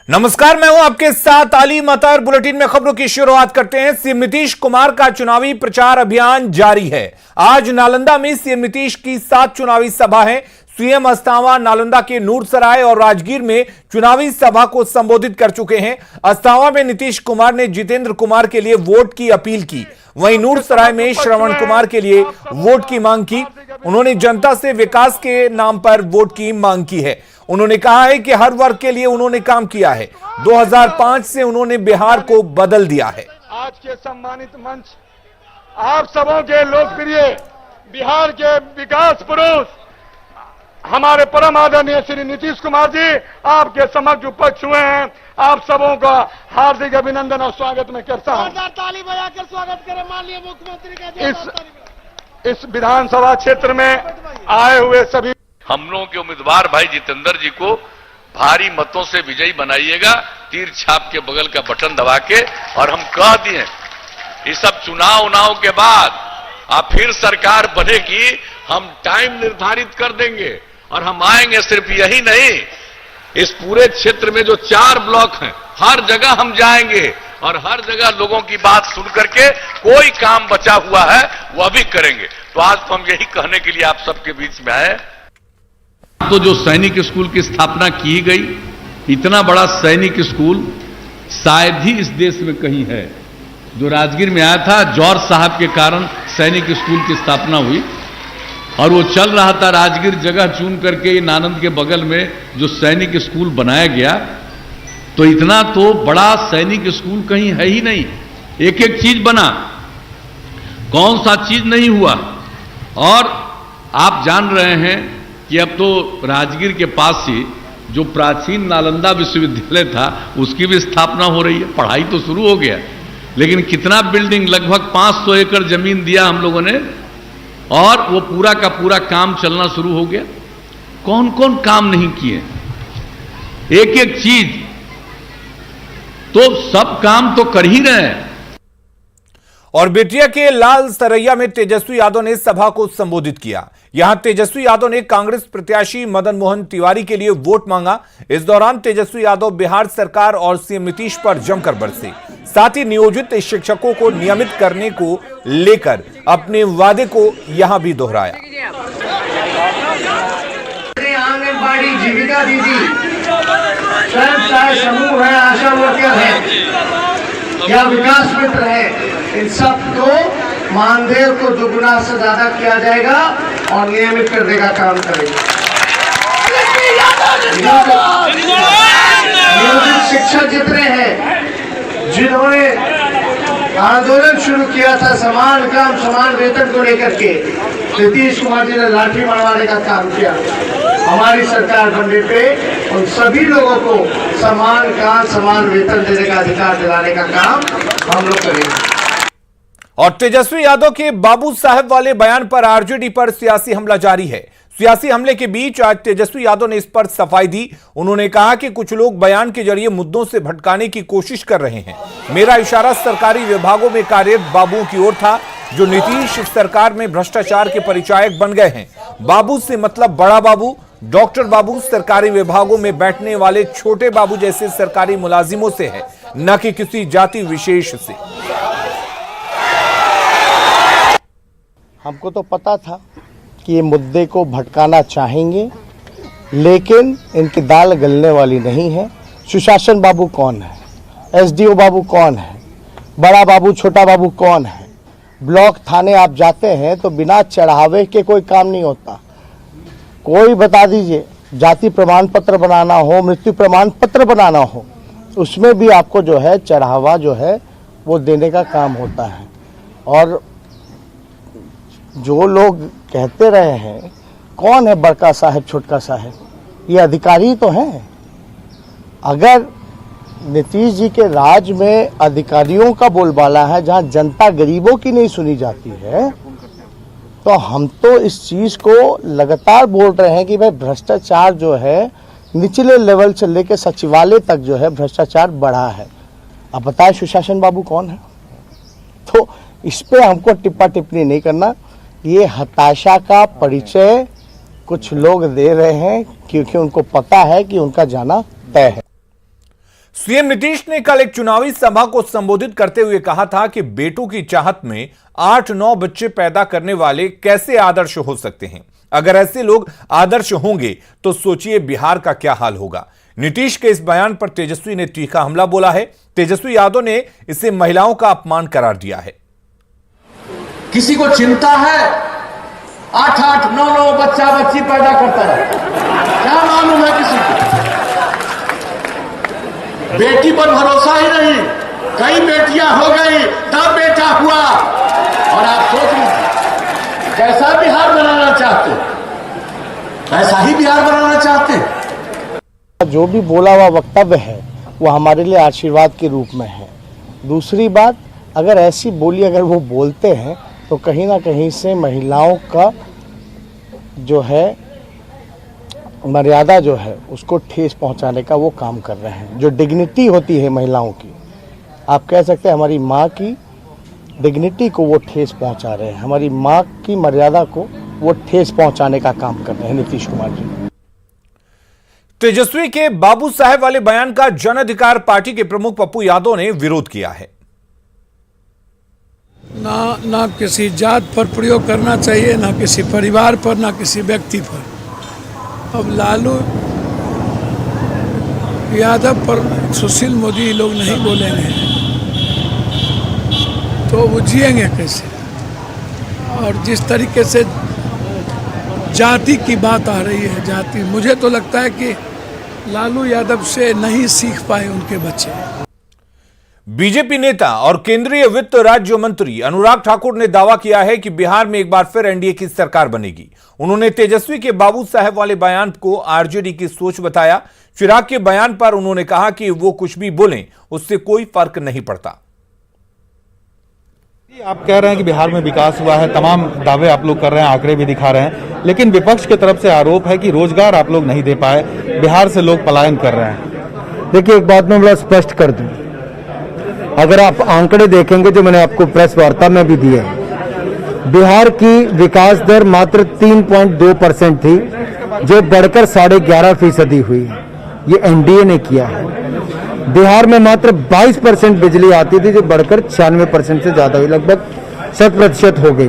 नमस्कार, मैं हूं आपके साथ अली मतर। बुलेटिन में खबरों की शुरुआत करते हैं। सीएम नीतीश कुमार का चुनावी प्रचार अभियान जारी है। आज नालंदा में सीएम नीतीश की 7 चुनावी सभा है। सीएम अस्तावा नालंदा के नूरसराय और राजगीर में चुनावी सभा को संबोधित कर चुके हैं। अस्तावा में नीतीश कुमार ने जितेंद्र कुमार के लिए वोट की अपील की, वहीं नूरसराय में श्रवण कुमार के लिए वोट की मांग की। उन्होंने जनता से विकास के नाम पर वोट की मांग की है। उन्होंने कहा है कि हर वर्ग के लिए उन्होंने काम किया है। 2005 से उन्होंने बिहार को बदल दिया है। आज के सम्मानित मंच आप सबों के लोकप्रिय बिहार के विकास पुरुष हमारे परम आदरणीय श्री नीतीश कुमार जी आपके समक्ष उपस्थित हुए हैं। आप सबों का हार्दिक अभिनंदन और स्वागत मैं करता हूं। ताली बजाकर स्वागत करें माननीय मुख्यमंत्री का। इस विधानसभा क्षेत्र में आए हुए सभी हम लोगों के उम्मीदवार भाई जितेंद्र जी को भारी मतों से विजयी बनाइएगा, तीर छाप के बगल का बटन दबा के। और हम कह दिए ये सब चुनाव के बाद अब फिर सरकार बनेगी, हम टाइम निर्धारित कर देंगे और हम आएंगे। सिर्फ यही नहीं, इस पूरे क्षेत्र में जो 4 ब्लॉक हैं हर जगह हम जाएंगे और हर जगह लोगों की बात सुन करके कोई काम बचा हुआ है वह भी करेंगे। तो आज तो हम यही कहने के लिए आप सबके बीच में आए। तो जो सैनिक स्कूल की स्थापना की गई, इतना बड़ा सैनिक स्कूल शायद ही इस देश में कहीं है। जो राजगीर में आया था, जौहर साहब के कारण सैनिक स्कूल की स्थापना हुई और वो चल रहा था। राजगीर जगह चुन करके नालंदा के बगल में जो सैनिक स्कूल बनाया गया, तो इतना तो बड़ा सैनिक स्कूल कहीं है ही नहीं। एक एक चीज बना, कौन सा चीज नहीं हुआ। और आप जान रहे हैं कि अब तो राजगीर के पास ही जो प्राचीन नालंदा विश्वविद्यालय था उसकी भी स्थापना हो रही है। पढ़ाई तो शुरू हो गया, लेकिन कितना बिल्डिंग, लगभग 500 एकड़ जमीन दिया हम लोगों ने और वो पूरा का पूरा काम चलना शुरू हो गया। कौन कौन काम नहीं किए, एक एक चीज, तो सब काम तो कर ही रहे हैं। और बेटिया के लाल सरैया में तेजस्वी यादव ने सभा को संबोधित किया। यहां तेजस्वी यादव ने कांग्रेस प्रत्याशी मदन मोहन तिवारी के लिए वोट मांगा। इस दौरान तेजस्वी यादव बिहार सरकार और सीएम नीतीश पर जमकर बरसे। साथ ही नियोजित शिक्षकों को नियमित करने को लेकर अपने वादे को यहां भी दोहराया। आंगनबाड़ी, जीविका दीदी, स्वयं सहायता समूह है, आशा वर्कर है या विकास मित्र है, इन सबको मानदेय को दोगुना से ज्यादा किया जाएगा और नियमित करने का काम करेगा। नियोजित शिक्षक जितने हैं जिन्होंने आंदोलन शुरू किया था समान काम समान वेतन को लेकर के, नीतीश कुमार जी ने लाठी मरवाने का काम किया। हमारी सरकार बनने पे उन सभी लोगों को समान काम समान वेतन देने का अधिकार दिलाने का काम हम लोग करेंगे। और तेजस्वी यादव के बाबू साहब वाले बयान पर आरजेडी पर सियासी हमला जारी है। सियासी हमले के बीच आज तेजस्वी यादव ने इस पर सफाई दी। उन्होंने कहा कि कुछ लोग बयान के जरिए मुद्दों से भटकाने की कोशिश कर रहे हैं। मेरा इशारा सरकारी विभागों में कार्यरत बाबुओं की ओर था जो नीतीश सरकार में भ्रष्टाचार के परिचायक बन गए हैं। बाबू से मतलब बड़ा बाबू, डॉक्टर बाबू सरकारी विभागों में बैठने वाले छोटे बाबू जैसे सरकारी मुलाजिमों से है, न कि किसी जाति विशेष से। हमको तो पता था कि ये मुद्दे को भटकाना चाहेंगे, लेकिन इनकी दाल गलने वाली नहीं है। सुशासन बाबू कौन है, एसडीओ बाबू कौन है, बड़ा बाबू छोटा बाबू कौन है। ब्लॉक थाने आप जाते हैं तो बिना चढ़ावे के कोई काम नहीं होता। कोई बता दीजिए, जाति प्रमाण पत्र बनाना हो, मृत्यु प्रमाण पत्र बनाना हो, उसमें भी आपको जो है चढ़ावा जो है वो देने का काम होता है। और जो लोग कहते रहे हैं कौन है बड़का साहब छोटका साहब, ये अधिकारी तो हैं। अगर नीतीश जी के राज में अधिकारियों का बोलबाला है, जहां जनता गरीबों की नहीं सुनी जाती है, तो हम तो इस चीज को लगातार बोल रहे हैं कि भाई भ्रष्टाचार जो है निचले लेवल से लेकर सचिवालय तक जो है भ्रष्टाचार बढ़ा है। अब बताएं सुशासन बाबू कौन है। तो इस पे हमको टिप्पा टिप्पणी नहीं करना। ये हताशा का परिचय कुछ लोग दे रहे हैं क्योंकि उनको पता है कि उनका जाना तय है। सीएम नीतीश ने कल एक चुनावी सभा को संबोधित करते हुए कहा था कि बेटों की चाहत में 8-9 बच्चे पैदा करने वाले कैसे आदर्श हो सकते हैं। अगर ऐसे लोग आदर्श होंगे तो सोचिए बिहार का क्या हाल होगा। नीतीश के इस बयान पर तेजस्वी ने तीखा हमला बोला है। तेजस्वी यादव ने इसे महिलाओं का अपमान करार दिया है। किसी को चिंता है 8-8, 9-9 बच्चा बच्ची पैदा करता है, क्या मालूम है किसी को? बेटी पर भरोसा ही नहीं, कई बेटियां हो गई तब बेटा हुआ। और आप सोच लीजिए कैसा बिहार बनाना चाहते, ऐसा ही बिहार बनाना चाहते। जो भी बोला हुआ वक्तव्य है वो हमारे लिए आशीर्वाद के रूप में है। दूसरी बात, अगर ऐसी बोली अगर वो बोलते हैं तो कहीं ना कहीं से महिलाओं का जो है मर्यादा जो है उसको ठेस पहुंचाने का वो काम कर रहे हैं। जो डिग्निटी होती है महिलाओं की, आप कह सकते हैं हमारी माँ की डिग्निटी को वो ठेस पहुंचा रहे हैं, हमारी माँ की मर्यादा को वो ठेस पहुंचाने का काम कर रहे हैं नीतीश कुमार जी। तेजस्वी के बाबू साहेब वाले बयान का जन अधिकार पार्टी के प्रमुख पप्पू यादव ने विरोध किया है। ना किसी जात पर प्रयोग करना चाहिए, ना किसी परिवार पर, ना किसी व्यक्ति पर। अब लालू यादव पर सुशील मोदी लोग नहीं बोलेंगे तो वो जिएंगे कैसे? और जिस तरीके से जाति की बात आ रही है, जाति, मुझे तो लगता है कि लालू यादव से नहीं सीख पाए उनके बच्चे। बीजेपी नेता और केंद्रीय वित्त राज्य मंत्री अनुराग ठाकुर ने दावा किया है कि बिहार में एक बार फिर एनडीए की सरकार बनेगी। उन्होंने तेजस्वी के बाबू साहेब वाले बयान को आरजेडी की सोच बताया। चिराग के बयान पर उन्होंने कहा कि वो कुछ भी बोलें उससे कोई फर्क नहीं पड़ता। आप कह रहे हैं कि बिहार में विकास हुआ है, तमाम दावे आप लोग कर रहे हैं, आंकड़े भी दिखा रहे हैं, लेकिन विपक्ष की तरफ से आरोप है कि रोजगार आप लोग नहीं दे पाए, बिहार से लोग पलायन कर रहे हैं। देखिए, एक बात मैं बड़ा स्पष्ट कर दूं, अगर आप आंकड़े देखेंगे जो मैंने आपको प्रेस वार्ता में भी दिए हैं, बिहार की विकास दर मात्र 3.2% थी जो बढ़कर 11.5% हुई है। ये एनडीए ने किया है। बिहार में मात्र 22% बिजली आती थी जो बढ़कर 96% से ज्यादा हुई, लगभग 100% हो गई।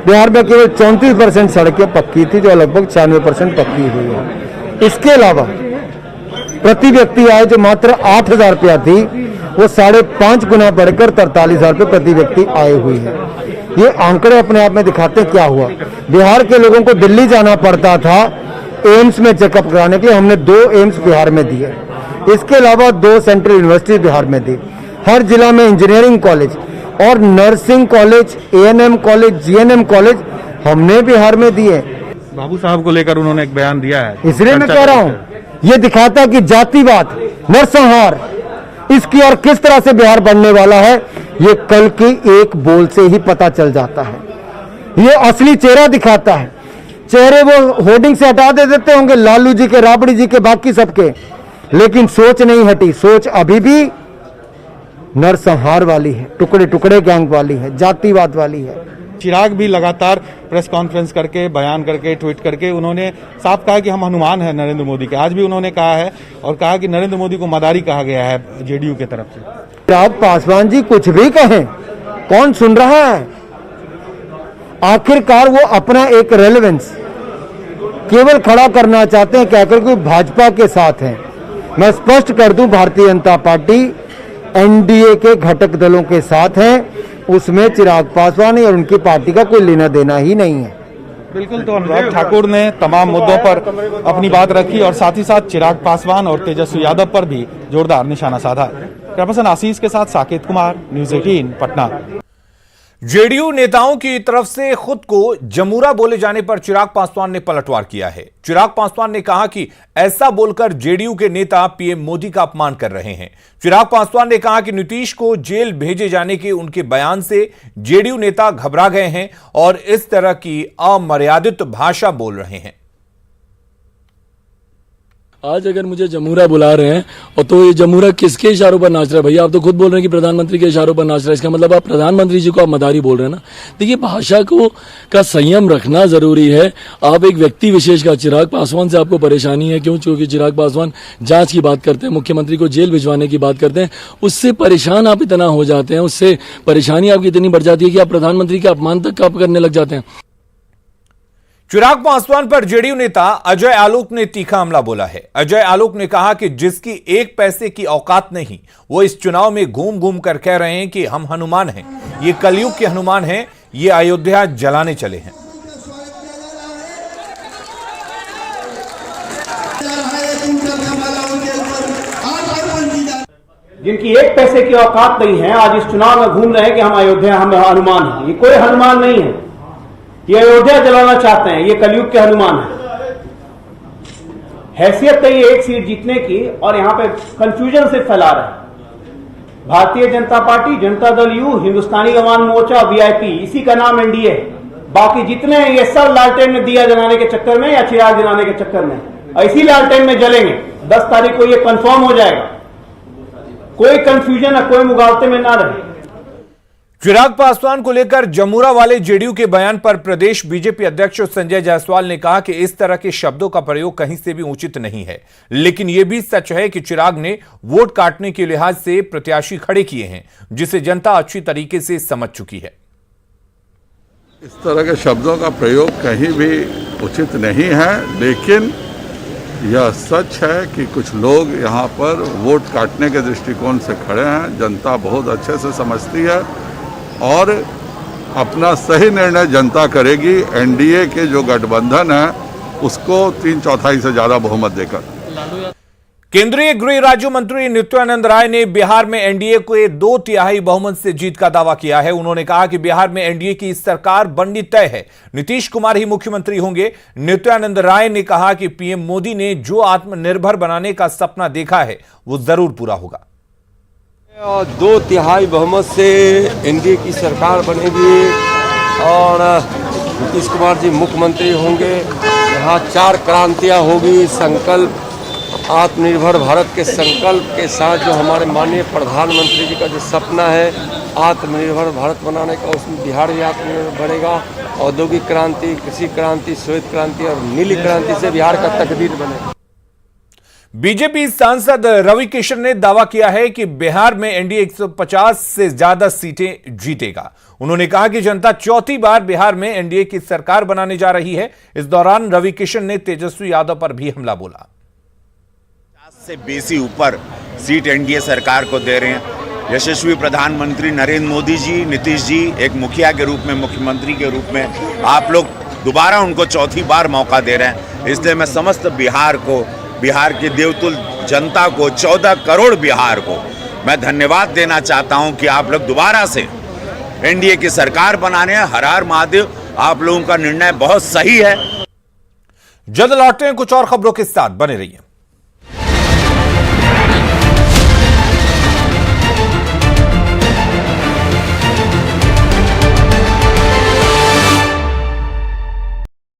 बिहार में केवल 34% सड़कें पक्की थी जो लगभग 96% पक्की हुई है। इसके अलावा प्रति व्यक्ति आय जो मात्र 8,000 रुपया थी वो 5.5 गुना बढ़कर 43,000 रुपये प्रति व्यक्ति आय हुई है। ये आंकड़े अपने आप में दिखाते क्या हुआ। बिहार के लोगों को दिल्ली जाना पड़ता था एम्स में चेकअप कराने के लिए, हमने 2 एम्स बिहार में दिए। इसके अलावा 2 सेंट्रल यूनिवर्सिटी बिहार में दी। हर जिला में इंजीनियरिंग कॉलेज और nursing college, ANM college, GNM college हमने बिहार में दिए। बाबू साहब को लेकर उन्होंने एक बयान दिया है, इसलिए मैं कह रहा हूं ये दिखाता कि जातिवाद, नरसंहार, इसकी और किस तरह से बिहार बनने वाला है ये कल के एक बोल से ही पता चल जाता है। ये असली चेहरा दिखाता है। चेहरे वो होर्डिंग से हटा देते होंगे, लालू जी के, राबड़ी जी के, बाकी सबके, लेकिन सोच नहीं हटी। सोच अभी भी नरसंहार वाली है, टुकड़े टुकड़े गैंग वाली है, जातिवाद वाली है। चिराग भी लगातार प्रेस कॉन्फ्रेंस करके, बयान करके, ट्वीट करके उन्होंने साफ कहा कि हम हनुमान हैं नरेंद्र मोदी के। आज भी उन्होंने कहा है और कहा कि नरेंद्र मोदी को मदारी कहा गया है जेडीयू के तरफ से। चिराग पासवान जी कुछ भी कहें, कौन सुन रहा है? आखिरकार वो अपना एक रेलेवेंस केवल खड़ा करना चाहते हैं, कहकर कोई भाजपा के साथ हैं। मैं स्पष्ट कर दूं, भारतीय जनता पार्टी एनडीए के घटक दलों के साथ है, उसमें चिराग पासवान और उनकी पार्टी का कोई लेना देना ही नहीं है। बिल्कुल, तो अनुराग ठाकुर ने तमाम मुद्दों पर अपनी बात रखी और साथ ही साथ चिराग पासवान और तेजस्वी यादव पर भी जोरदार निशाना साधा। कैमरामैन आशीष के साथ साकेत कुमार, न्यूज 18 पटना। जेडीयू नेताओं की तरफ से खुद को जमूरा बोले जाने पर चिराग पासवान ने पलटवार किया है। चिराग पासवान ने कहा कि ऐसा बोलकर जेडीयू के नेता पीएम मोदी का अपमान कर रहे हैं। चिराग पासवान ने कहा कि नीतीश को जेल भेजे जाने के उनके बयान से जेडीयू नेता घबरा गए हैं और इस तरह की अमर्यादित भाषा बोल रहे हैं। आज अगर मुझे जमूरा बुला रहे हैं और तो ये जमूरा किसके इशारों पर नाच रहा है? भैया आप तो खुद बोल रहे हैं कि प्रधानमंत्री के इशारों पर नाच रहा है, इसका मतलब आप प्रधानमंत्री जी को आप मदारी बोल रहे हैं ना। देखिए, भाषा को का संयम रखना जरूरी है। आप एक व्यक्ति विशेष का, चिराग पासवान से आपको परेशानी है, क्यों? क्योंकि चिराग पासवान जांच की बात करते हैं, मुख्यमंत्री को जेल भिजवाने की बात करते हैं, उससे परेशान आप इतना हो जाते हैं, उससे परेशानी आपकी इतनी बढ़ जाती है कि आप प्रधानमंत्री के अपमान तक आप करने लग जाते हैं। चिराग पासवान पर जेडीयू नेता अजय आलोक ने तीखा हमला बोला है। अजय आलोक ने कहा कि जिसकी एक पैसे की औकात नहीं, वो इस चुनाव में घूम घूम कर कह रहे हैं कि हम हनुमान हैं, ये कलयुग के हनुमान हैं, ये अयोध्या जलाने चले हैं। जिनकी एक पैसे की औकात नहीं है, आज इस चुनाव में घूम रहे हैं कि हम अयोध्या, हम हनुमान हैं। ये कोई हनुमान नहीं है, ये अयोध्या जलाना चाहते हैं, ये कलयुग के हनुमान है। हैसियत है ये एक सीट जीतने की, और यहां पे कंफ्यूजन से फैला रहे हैं। Bharatiya Janata party, Janata Dal you, Hindustani Awam Morcha, VIP, इसी का नाम एनडीए है। बाकी जितने हैं ये सब लालटेन में दिया जलाने के चक्कर में या चिराग जलाने के चक्कर में, इसी लालटेन में जलेंगे। 10 तारीख को ये कंफर्म हो जाएगा। कोई कंफ्यूजन है, कोई मुगालते में ना रहे। चिराग पासवान को लेकर जमूरा वाले जेडीयू के बयान पर प्रदेश बीजेपी अध्यक्ष संजय जायसवाल ने कहा कि इस तरह के शब्दों का प्रयोग कहीं से भी उचित नहीं है, लेकिन यह भी सच है कि चिराग ने वोट काटने के लिहाज से प्रत्याशी खड़े किए हैं, जिसे जनता अच्छी तरीके से समझ चुकी है। इस तरह के शब्दों का प्रयोग कहीं भी उचित नहीं है, लेकिन यह सच है कि कुछ लोग यहाँ पर वोट काटने के दृष्टिकोण से खड़े हैं। जनता बहुत अच्छे से समझती है और अपना सही निर्णय जनता करेगी। एनडीए के जो गठबंधन है उसको 3/4 से ज्यादा बहुमत देकर। केंद्रीय गृह राज्य मंत्री नित्यानंद राय ने बिहार में एनडीए को 2/3 बहुमत से जीत का दावा किया है। उन्होंने कहा कि बिहार में एनडीए की सरकार बननी तय है, नीतीश कुमार ही मुख्यमंत्री होंगे। नित्यानंद राय ने कहा कि पीएम मोदी ने जो आत्मनिर्भर बनाने का सपना देखा है वो जरूर पूरा होगा। 2/3 बहुमत से एनडीए की सरकार बनेगी और नीतीश कुमार जी मुख्यमंत्री होंगे। यहाँ 4 क्रांतियाँ होगी। संकल्प, आत्मनिर्भर भारत के संकल्प के साथ जो हमारे माननीय प्रधानमंत्री जी का जो सपना है आत्मनिर्भर भारत बनाने का, उसमें बिहार भी आत्मनिर्भर बनेगा। औद्योगिक क्रांति, कृषि क्रांति, श्वेत क्रांति और नीली क्रांति से बिहार का तकदीर बनेगा। बीजेपी सांसद रवि किशन ने दावा किया है कि बिहार में एनडीए 150 से ज्यादा सीटें जीतेगा। उन्होंने कहा कि जनता चौथी बार बिहार में एनडीए की सरकार बनाने जा रही है। इस दौरान रवि किशन ने तेजस्वी यादव पर भी हमला बोला। 50 से बेसी ऊपर सीट एनडीए सरकार को दे रहे हैं। यशस्वी प्रधानमंत्री नरेंद्र मोदी जी, नीतीश जी एक मुखिया के रूप में, मुख्यमंत्री के रूप में आप लोग दोबारा उनको चौथी बार मौका दे रहे हैं। इसलिए मैं समस्त बिहार को, बिहार की देवतुल जनता को, 14 करोड़ बिहार को मैं धन्यवाद देना चाहता हूं कि आप लोग दोबारा से एनडीए की सरकार बनाने हैं। हर हर महादेव। आप लोगों का निर्णय बहुत सही है। जल्द लौटते हैं कुछ और खबरों के साथ, बने रहिए।